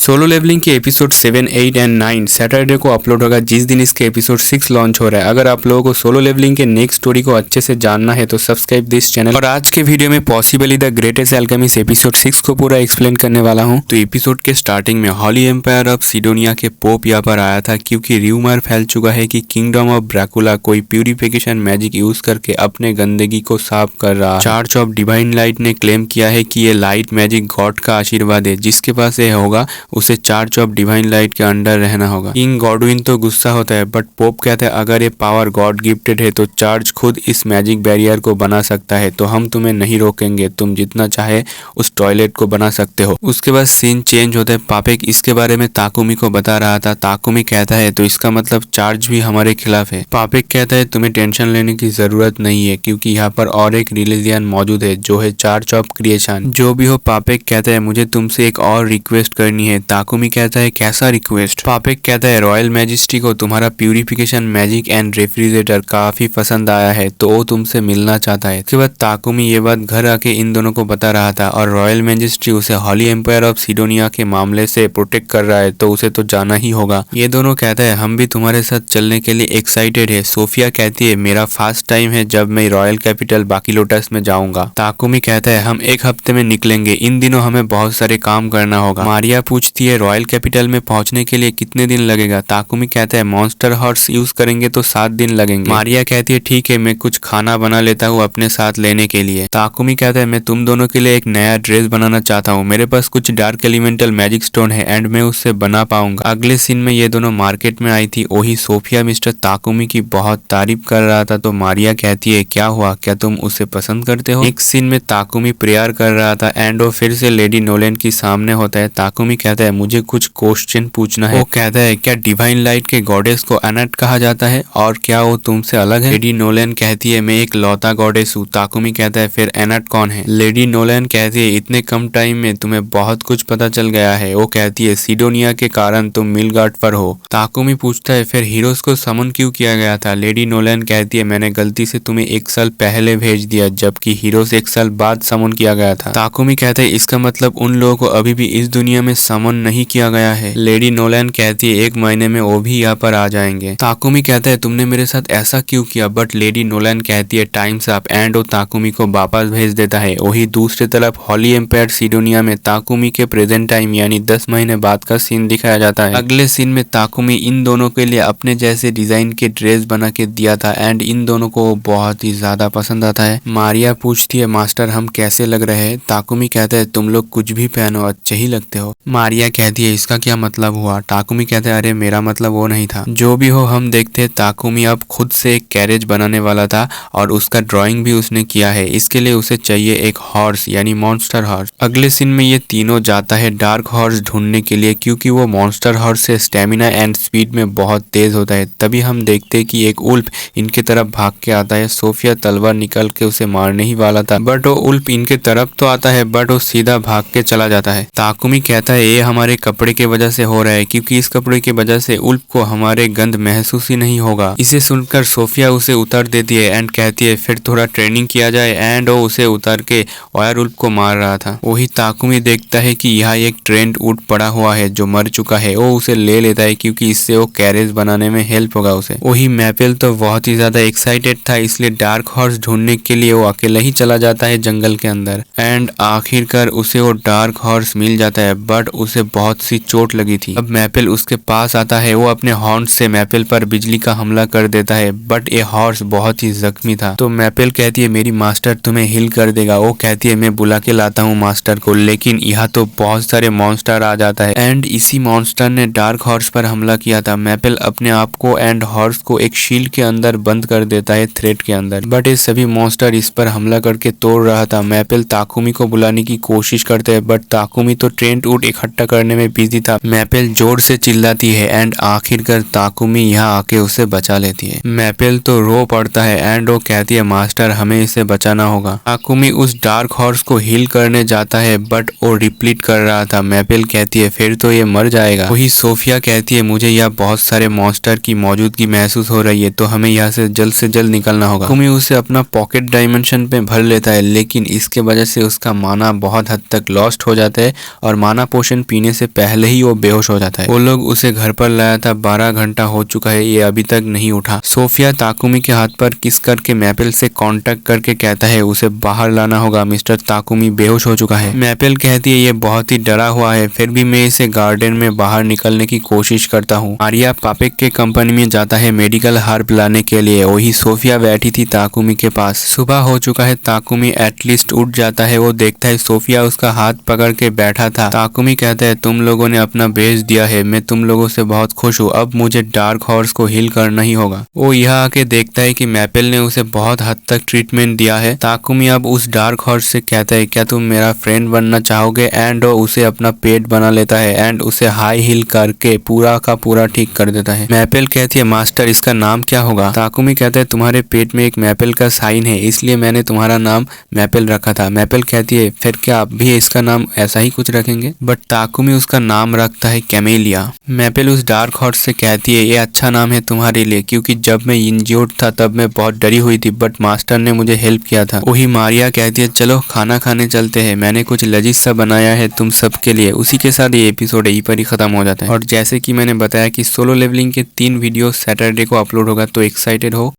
Solo levelling के episode 7, 8 and 9 Saturday को upload होगा, जिस दिन इसके एपिसोड 6 लॉन्च हो रहा है। अगर आप लोगों को सोलो लेवलिंग के नेक्स्ट स्टोरी को अच्छे से जानना है तो सब्सक्राइब दिस चैनल। और आज के वीडियो में possibly the greatest alchemist episode 6 को पूरा एक्सप्लेन करने वाला हूँ। तो एपिसोड के स्टार्टिंग में हॉली एम्पायर ऑफ सिडोनिया के पोप यहाँ पर आया था, क्योंकि र्यूमर फैल चुका है कि किंगडम ऑफ ड्रैकुला कोई प्यूरिफिकेशन मैजिक यूज करके अपने गंदगी को साफ कर रहा है। चार्च ऑफ डिवाइन लाइट ने क्लेम किया है कि ये लाइट मैजिक गॉड का आशीर्वाद है, जिसके पास ये होगा उसे चार्च ऑफ डिवाइन लाइट के अंडर रहना होगा। किंग गॉडविन तो गुस्सा होता है, बट पोप कहते हैं अगर ये पावर गॉड गिफ्टेड है तो चार्च खुद इस मैजिक बैरियर को बना सकता है, तो हम तुम्हें नहीं रोकेंगे, तुम जितना चाहे उस टॉयलेट को बना सकते हो। उसके बाद सीन चेंज होता है। पापेक इसके बारे में ताकुमी को बता रहा था। ताकुमी कहता है तो इसका मतलब चार्च भी हमारे खिलाफ है। पापेक कहता है तुम्हें टेंशन लेने की जरूरत नहीं है, क्योंकि यहाँ पर और एक रिलीजियन मौजूद है जो है चार्च ऑफ क्रिएशन। जो भी हो, पापेक कहता है मुझे तुमसे एक और रिक्वेस्ट करनी है। ताकुमी कहता है कैसा रिक्वेस्ट? पापेक कहता है रॉयल मैजेस्टी को तुम्हारा प्यूरिफिकेशन मैजिक एंड रेफ्रिजरेटर काफी पसंद आया है, तो वो तुमसे मिलना चाहता है। उसके बाद ताकुमी ये बात घर आके इन दोनों को बता रहा था, और रॉयल मैजेस्टी उसे हॉली एम्पायर ऑफ सिडोनिया के मामले से प्रोटेक्ट कर रहा है, तो उसे तो जाना ही होगा। ये दोनों कहते हैं हम भी तुम्हारे साथ चलने के लिए एक्साइटेड है। सोफिया कहती है मेरा फर्स्ट टाइम है जब मैं रॉयल कैपिटल बाकिलोटस में जाऊंगा। ताकुमी कहता है हम एक हफ्ते में निकलेंगे, इन दिनों हमें बहुत सारे काम करना होगा। मारिया पूछती है रॉयल कैपिटल में पहुंचने के लिए कितने दिन लगेगा? ताकुमी कहता है मॉन्स्टर हॉर्स यूज करेंगे तो 7 दिन लगेंगे। मारिया कहती है ठीक है, मैं कुछ खाना बना लेता हूँ अपने साथ लेने के लिए। ताकुमी कहता है मैं तुम दोनों के लिए एक नया ड्रेस बनाना चाहता हूँ, मेरे पास कुछ डार्क एलिमेंटल मैजिक स्टोन है एंड मैं उससे बना पाऊंगा। अगले सीन में ये दोनों मार्केट में आई थी। वही सोफिया मिस्टर ताकुमी की बहुत तारीफ कर रहा था, तो मारिया कहती है क्या हुआ, क्या तुम उसे पसंद करते हो? नेक्स्ट सीन में ताकुमी प्रेयर कर रहा था एंड वो फिर से लेडी नोलेन की सामने होता है। ताकुमी कहता है मुझे कुछ क्वेश्चन पूछना है। वो कहता है क्या डिवाइन लाइट के गॉडेस को एनट कहा जाता है, और क्या वो तुमसे अलग है? लेडी नोलेन कहती है मैं एक लौता गॉडेस हूँ। ताकुमी कहता है फिर एनट कौन है? लेडी नोलेन कहती है इतने कम टाइम में तुम्हें बहुत कुछ पता चल गया है। वो कहती है सिडोनिया के कारण तुम मिलगार्ड पर हो। ताकुमी पूछता है फिर हीरोज को समन क्यों किया गया था? लेडी नोलेन कहती है मैंने गलती से तुम्हें 1 साल पहले भेज दिया, जबकि हीरोज 1 साल बाद समन किया गया था। ताकुमी कहते है इसका मतलब उन लोगों को अभी भी इस दुनिया में समन नहीं किया गया है। लेडी नोलेन कहती है 1 महीने में वो भी यहाँ पर आ जाएंगे। ताकुमी कहता है तुमने मेरे साथ ऐसा क्यों किया? बट लेडी नोलेन कहती है टाइम्स अप एंड वो ताकुमी को वापस भेज देता है। वही दूसरी तरफ हॉली एम्पायर सिडोनिया में ताकुमी के प्रेजेंट टाइम यानी 10 महीने बाद का सीन दिखाया जाता है। अगले सीन में ताकुमी इन दोनों के लिए अपने जैसे डिजाइन के ड्रेस बना के दिया था एंड इन दोनों को बहुत ही ज्यादा पसंद आता है। मारिया पूछती है मास्टर हम कैसे लग रहे हैं? ताकुमी कहता है तुम लोग कुछ भी पहनो अच्छे ही लगते हो। मारिया कहती है इसका क्या मतलब हुआ? ताकुमी कहते हैं अरे मेरा मतलब वो नहीं था। जो भी हो हम देखते हैं ताकुमी अब खुद से एक कैरेज बनाने वाला था और उसका ड्राइंग भी उसने किया है। इसके लिए उसे चाहिए एक हॉर्स यानी मॉन्स्टर हॉर्स। अगले सीन में ये तीनों जाता है डार्क हॉर्स ढूंढने के लिए, क्योंकि वो मॉन्स्टर हॉर्स से स्टेमिना एंड स्पीड में बहुत तेज होता है। तभी हम देखते हैं कि एक उल्फ इनके तरफ भाग के आता है। सोफिया तलवार निकल के उसे मारने ही वाला था, बट वो उल्फ इनके तरफ तो आता है बट वो सीधा भाग के चला जाता है। ताकुमी कहता है ये हमारे कपड़े के वजह से हो रहा है, क्योंकि इस कपड़े की वजह से उल्फ को हमारे गंध महसूस ही नहीं होगा। इसे सुनकर सोफिया उसे उतार देती है एंड कहती है फिर थोड़ा ट्रेनिंग किया जाए एंड वो उसे उतार के वायर उल्फ को मार रहा था। वही ताकुमी देखता है कि यहाँ एक ट्रेंड ऊँट पड़ा हुआ है जो मर चुका है। वो उसे ले लेता है क्योंकि इससे वो कैरेज बनाने में हेल्प होगा उसे। वही मैपेल तो बहुत ही ज्यादा एक्साइटेड था, इसलिए डार्क हॉर्स ढूंढने के लिए वो अकेला ही चला जाता है जंगल के अंदर एंड आखिरकार उसे वो डार्क हॉर्स मिल जाता है, बट उसे बहुत सी चोट लगी थी। अब मैपेल उसके पास आता है। वो अपने हॉर्न से मैपेल पर बिजली का हमला कर देता है, बट ये हॉर्स बहुत ही जख्मी था। तो मैपेल कहती है मेरी मास्टर तुम्हें हिल कर देगा। वो कहती है मैं बुला के लाता हूँ मास्टर को, लेकिन यहाँ तो बहुत सारे मॉन्स्टर आ जाता है एंड इसी मॉन्स्टर ने डार्क हॉर्स पर हमला किया था। मैपेल अपने आप को एंड हॉर्स को एक शील्ड के अंदर बंद कर देता है थ्रेड के अंदर, बट ये सभी मॉन्स्टर इस पर हमला करके तोड़ रहा था। मैपेल ताकुमी को बुलाने की कोशिश करते हैं, बट ताकुमी तो ट्रेंड ऊँट इकट्ठा करने में बिजी था। मैपेल जोर से चिल्लाती है एंड आखिरकार ताकुमी यहाँ आके उसे बचा लेती है। मैपेल तो रो पड़ता है एंड वो कहती है मास्टर हमें इसे बचाना होगा। ताकुमी उस डार्क हॉर्स को हील करने जाता है, बट वो रिप्लीट कर रहा था। मैपेल कहती है फिर तो ये मर जाएगा। वही सोफिया कहती है मुझे यहाँ बहुत सारे मॉन्स्टर की मौजूदगी महसूस हो रही है, तो हमें यहाँ से जल्द निकलना होगा। ताकुमी उसे अपना पॉकेट डायमेंशन पे भर लेता है, लेकिन इसके वजह से उसका माना बहुत हद तक लॉस्ट हो जाता है और माना पोशन पीने से पहले ही वो बेहोश हो जाता है। वो लोग उसे घर पर लाया था, 12 घंटा हो चुका है, ये अभी तक नहीं उठा। सोफिया ताकुमी के हाथ पर किस करके मैपेल से कांटेक्ट करके कहता है उसे बाहर लाना होगा, मिस्टर ताकुमी बेहोश हो चुका है। मैपेल कहती है ये बहुत ही डरा हुआ है, फिर भी मैं इसे गार्डन में बाहर निकलने की कोशिश करता हूँ। आर्या पापेक के कंपनी में जाता है मेडिकल हर्ब लाने के लिए। वही सोफिया बैठी थी ताकुमी के पास। सुबह हो चुका है, ताकुमी एटलीस्ट उठ जाता है। वो देखता है सोफिया उसका हाथ पकड़ के बैठा था। ताकुमी कहता है तुम लोगों ने अपना बेच दिया है, मैं तुम लोगों से बहुत खुश हूँ, अब मुझे डार्क हॉर्स को हील करना ही होगा। वो यहाँ आके देखता है कि मैपेल ने उसे बहुत हद तक ट्रीटमेंट दिया है। ताकुमी अब उस डार्क हॉर्स से कहता है क्या तुम मेरा फ्रेंड बनना चाहोगे, एंड वो उसे अपना पेट बना लेता है एंड उसे हाई हील करके पूरा का पूरा ठीक कर देता है। मैपेल कहती है मास्टर इसका नाम क्या होगा। ताकुमी कहता है तुम्हारे पेट में एक मैपेल का साइन है, इसलिए मैंने तुम्हारा नाम मैपेल रखा था। मैपेल कहती है फिर क्या आप भी इसका नाम ऐसा ही कुछ रखेंगे, बट ताकुमी उसका नाम रखता है कैमेलिया। मैपेल उस डार्क हॉर्स से कहती है ये अच्छा नाम है तुम्हारे लिए, क्योंकि जब मैं इंज्योर्ड था तब मैं बहुत डरी हुई थी, बट मास्टर ने मुझे हेल्प किया था। वही मारिया कहती है चलो खाना खाने चलते हैं, मैंने कुछ लजीज सा बनाया है तुम सबके लिए। उसी के साथ ये एपिसोड यहीं पर ही खत्म हो जाता है। और जैसे कि मैंने बताया कि सोलो लेवलिंग के 3 वीडियो सैटरडे को अपलोड होगा, तो एक्साइटेड हो